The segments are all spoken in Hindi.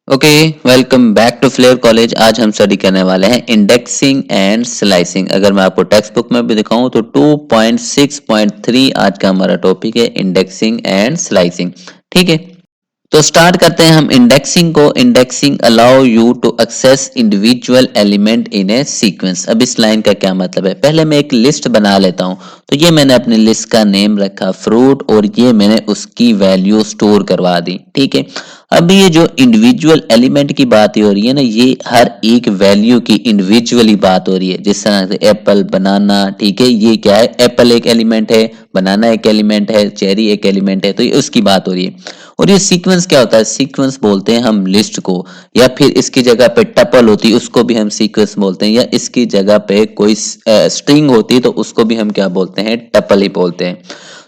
Okay, welcome back to Flair College. आज हम स्टडी करने वाले हैं इंडेक्सिंग एंड स्लाइसिंग। अगर मैं आपको टेक्स्ट बुक में भी दिखाऊं तो 2.6.3 आज का हमारा टॉपिक है इंडेक्सिंग एंड स्लाइसिंग। ठीक है, तो स्टार्ट करते हैं हम इंडेक्सिंग को। Indexing allow you to access individual element in a sequence. अब इस लाइन का क्या मतलब है, पहले मैं एक लिस्ट बना लेता हूं। तो ये मैंने अपनी लिस्ट का नेम रखा फ्रूट और ये मैंने उसकी वैल्यू स्टोर करवा दी। ठीक है, अब ये जो इंडिविजुअल एलिमेंट की बात हो रही है ना, ये हर एक वैल्यू की इंडिविजुअली बात हो रही है। जिस तरह से एप्पल, बनाना, ठीक है, ये क्या है, एप्पल एक एलिमेंट है, बनाना एक एलिमेंट है, चेरी एक एलिमेंट है, तो ये उसकी बात हो रही है। और ये सीक्वेंस क्या होता है, सीक्वेंस बोलते हैं हम लिस्ट को, या फिर इसकी जगह पे टपल होती है उसको भी हम सीक्वेंस बोलते हैं, या इसकी जगह पे कोई स्ट्रिंग होती है तो उसको भी हम क्या बोलते हैं, टपल ही बोलते हैं।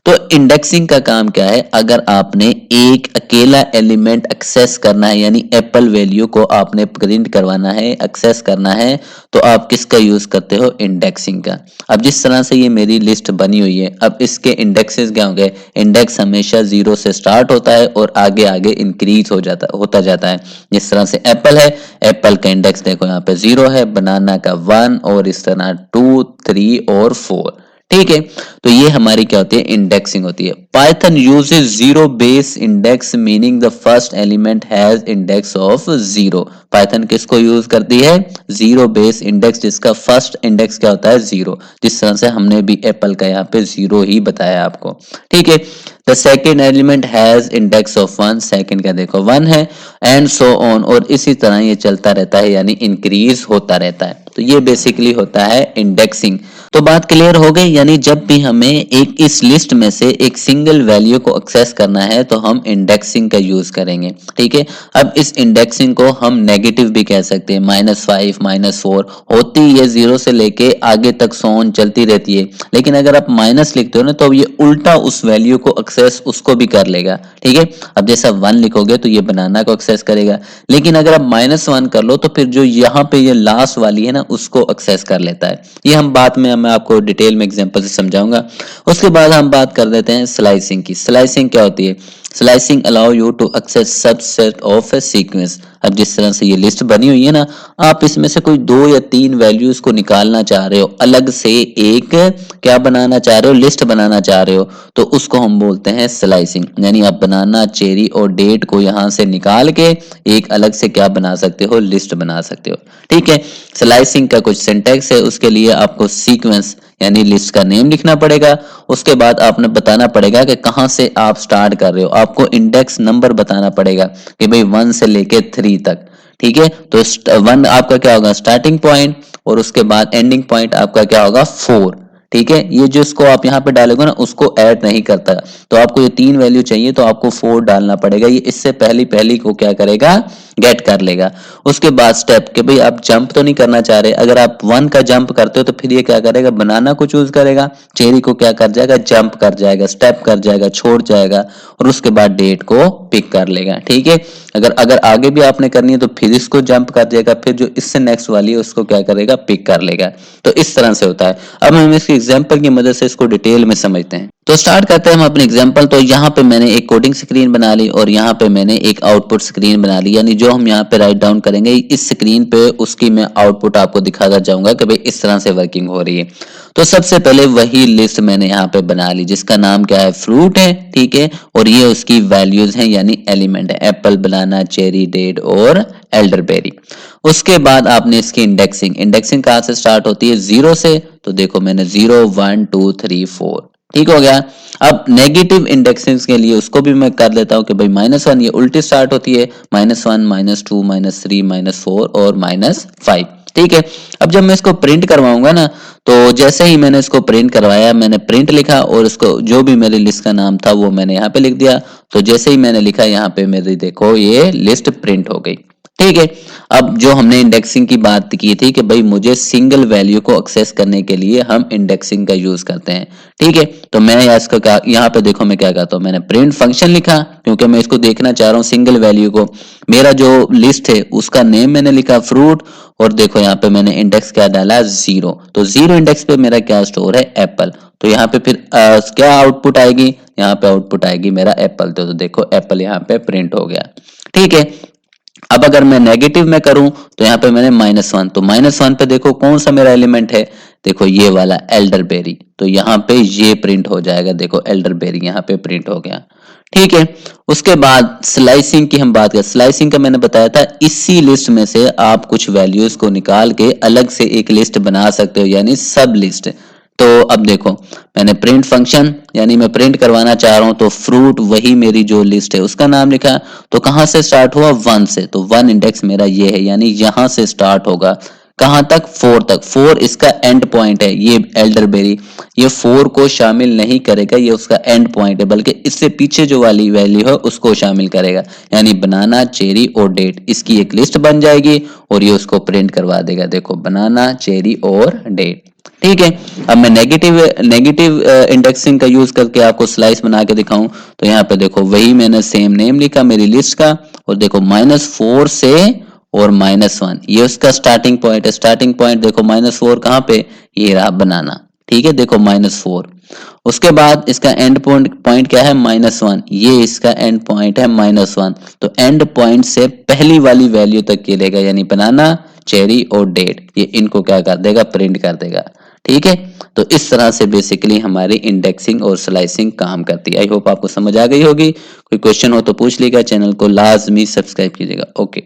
तो इंडेक्सिंग का काम क्या है, अगर आपने एक अकेला एलिमेंट एक्सेस करना है, यानी एप्पल वैल्यू को आपने प्रिंट करवाना है, एक्सेस करना है, तो आप किसका यूज करते हो, इंडेक्सिंग का। अब जिस तरह से ये मेरी लिस्ट बनी हुई है, अब इसके इंडेक्सेस क्या होंगे, इंडेक्स हमेशा 0 से स्टार्ट होता है और आगे आगे इंक्रीज होता जाता है। जिस तरह से एप्पल है, एप्पल का इंडेक्स देखो यहाँ पे 0 है, बनाना का 1 और इस तरह 2, 3 और 4। ठीक है, तो ये हमारी क्या होती है, इंडेक्सिंग होती है। Python uses zero base index meaning the first element has index of 0। Python किसको यूज करती है, जीरो बेस इंडेक्स, जिसका फर्स्ट इंडेक्स क्या होता है, 0। जिस तरह से हमने भी एप्पल का यहाँ पे 0 ही बताया आपको। ठीक है, the second element has index of 1, second का देखो 1 है, एंड सो ऑन, और इसी तरह ये चलता रहता है, यानी इंक्रीज होता रहता है। तो ये बेसिकली होता है इंडेक्सिंग। तो बात क्लियर हो गई, यानी जब भी हमें एक इस लिस्ट में से एक सिंगल वैल्यू को एक्सेस करना है तो हम इंडेक्सिंग का यूज करेंगे। ठीक है, अब इस इंडेक्सिंग को हम नेगेटिव भी कह सकते हैं, -5, -4 होती है, 0 से लेके आगे तक सोन चलती रहती है। लेकिन अगर आप माइनस लिखते हो ना, तो ये उल्टा उस वैल्यू को एक्सेस उसको भी कर लेगा। ठीक है, अब जैसा 1 लिखोगे तो ये बनाना को एक्सेस करेगा, लेकिन अगर आप -1 कर लो तो फिर जो यहाँ पे ये लास्ट वाली है ना, उसको एक्सेस कर लेता है। ये हम बाद में मैं आपको डिटेल में एग्जांपल से समझाऊंगा। उसके बाद हम बात कर देते हैं स्लाइसिंग की। स्लाइसिंग क्या होती है, slicing allow you to access subset of a sequence. अब जिस तरह से ये लिस्ट बनी हुई है ना, आप इसमें से कोई 2 या 3 वैल्यूज को निकालना चाह रहे हो, अलग से एक क्या बनाना चाह रहे हो, लिस्ट बनाना चाह रहे हो, तो उसको हम बोलते हैं स्लाइसिंग। यानी आप बनाना, चेरी और डेट को यहां से निकाल के एक अलग से क्या बना सकते हो, लिस्ट बना सकते हो। ठीक है, स्लाइसिंग का कुछ सिंटैक्स है, उसके लिए आपको सीक्वेंस यानी लिस्ट का नेम लिखना पड़ेगा। उसके बाद आपने बताना पड़ेगा कि कहां से आप स्टार्ट कर रहे हो, आपको इंडेक्स नंबर बताना पड़ेगा कि भाई 1 से लेके 3 तक। ठीक है, तो 1 आपका क्या होगा, स्टार्टिंग पॉइंट, और उसके बाद एंडिंग पॉइंट आपका क्या होगा, 4। ठीक है, ये जो इसको आप यहाँ पे डालोगे ना, उसको ऐड नहीं करता। तो आपको ये 3 वैल्यू चाहिए तो आपको 4 डालना पड़ेगा, ये इससे पहली पहली को क्या करेगा, गेट कर लेगा। उसके बाद स्टेप के भाई आप जंप तो नहीं करना चाह रहे, अगर आप 1 का जंप करते हो तो फिर ये क्या करेगा, बनाना को चूज करेगा, चेरी को क्या कर जाएगा, जंप कर जाएगा, स्टेप कर जाएगा, छोड़ जाएगा, और उसके बाद डेट को पिक कर लेगा। ठीक है, अगर अगर आगे भी आपने करनी है तो फिर इसको जंप कर जाएगा, फिर जो इससे नेक्स्ट वाली है उसको क्या करेगा, पिक कर लेगा। तो इस तरह से होता है। अब हम इसके एग्जांपल की मदद से इसको डिटेल में समझते हैं। तो स्टार्ट करते हैं हम अपने एग्जांपल। तो यहाँ पे मैंने एक कोडिंग स्क्रीन बना ली और यहाँ पे मैंने एक आउटपुट स्क्रीन बना ली, यानी जो हम यहाँ पे राइट डाउन करेंगे इस स्क्रीन पे, उसकी मैं आउटपुट आपको दिखाता जाऊंगा कि भाई इस तरह से वर्किंग हो रही है। तो सबसे पहले वही लिस्ट मैंने यहाँ पे बना ली जिसका नाम क्या है, फ्रूट है। ठीक है, और ये उसकी वैल्यूज हैं यानी एलिमेंट है, एप्पल, बनाना, चेरी, डेट और एल्डरबेरी। उसके बाद आपने इसकी इंडेक्सिंग, इंडेक्सिंग कहाँ से स्टार्ट होती है, 0 से। तो देखो मैंने 0, 1, 2, 3, 4, ठीक हो गया। अब नेगेटिव इंडेक्सिंग के लिए उसको भी मैं कर देता हूं कि भाई -1, ये उल्टी स्टार्ट होती है, -1, -2, -3, -4 और -5। ठीक है, अब जब मैं इसको प्रिंट करवाऊंगा ना, तो जैसे ही मैंने इसको प्रिंट करवाया, मैंने प्रिंट लिखा और इसको जो भी मेरी लिस्ट का नाम था वो मैंने यहाँ पे लिख दिया। तो जैसे ही मैंने लिखा, यहाँ पे मेरी देखो ये लिस्ट प्रिंट हो गई। ठीक है, अब जो हमने इंडेक्सिंग की बात की थी कि भाई मुझे सिंगल वैल्यू को एक्सेस करने के लिए हम इंडेक्सिंग का यूज करते हैं। ठीक है, तो मैं यहाँ पे देखो मैं क्या करता हूँ, मैंने प्रिंट फंक्शन लिखा क्योंकि मैं इसको देखना चाह रहा हूँ सिंगल वैल्यू को। मेरा जो लिस्ट है उसका नेम मैंने लिखा फ्रूट, और देखो यहाँ पे मैंने इंडेक्स क्या डाला, 0। तो 0 इंडेक्स पे मेरा क्या स्टोर है, एप्पल। तो यहाँ पे फिर क्या आउटपुट आएगी, यहाँ पे आउटपुट आएगी मेरा एप्पल। तो देखो एप्पल यहाँ पे प्रिंट हो गया। ठीक है, अब अगर मैं नेगेटिव में करूं तो यहाँ पे मैंने -1, तो -1 पे देखो कौन सा मेरा एलिमेंट है, देखो ये वाला एल्डरबेरी, तो यहाँ पे ये प्रिंट हो जाएगा, देखो एल्डरबेरी यहाँ पे प्रिंट हो गया। ठीक है, उसके बाद स्लाइसिंग की हम बात करें, स्लाइसिंग का मैंने बताया था इसी लिस्ट में से आप कुछ वैल्यूज को निकाल के अलग से एक लिस्ट बना सकते हो, यानी सब लिस्ट। तो अब देखो मैंने प्रिंट फंक्शन यानी मैं प्रिंट करवाना चाह रहा हूं, तो फ्रूट वही मेरी जो लिस्ट है उसका नाम लिखा, तो कहां से स्टार्ट हुआ 1 से, तो 1 इंडेक्स मेरा ये है, यानी यहां से स्टार्ट होगा कहां तक 4 तक, 4 इसका एंड पॉइंट है, ये एल्डरबेरी ये 4 को शामिल नहीं करेगा, ये उसका एंड पॉइंट है, बल्कि इससे पीछे जो वाली वैल्यू है उसको शामिल करेगा, यानी बनाना, चेरी और डेट, इसकी एक लिस्ट बन जाएगी और ये उसको प्रिंट करवा देगा, देखो बनाना, चेरी और डेट। ठीक है, अब मैं नेगेटिव नेगेटिव इंडेक्सिंग का यूज करके आपको स्लाइस बना के दिखाऊं, तो यहाँ पे देखो वही मैंने सेम नेम लिखा मेरी लिस्ट का, और देखो -4 से और -1 ये उसका स्टार्टिंग पॉइंट है, स्टार्टिंग पॉइंट देखो -4 कहाँ पे, ये रहा बनाना। ठीक है, देखो -4, उसके बाद इसका एंड पॉइंट क्या है -1, ये इसका एंड पॉइंट है -1, तो एंड पॉइंट से पहली वाली वैल्यू तक के लेगा, यानी बनाना, चेरी और डेट, ये इनको क्या कर देगा, प्रिंट कर देगा। ठीक है, तो इस तरह से बेसिकली हमारी इंडेक्सिंग और स्लाइसिंग काम करती है। आई होप आपको समझ आ गई होगी। कोई क्वेश्चन हो तो पूछ लीजिएगा, चैनल को लाजमी सब्सक्राइब कीजिएगा। ओके।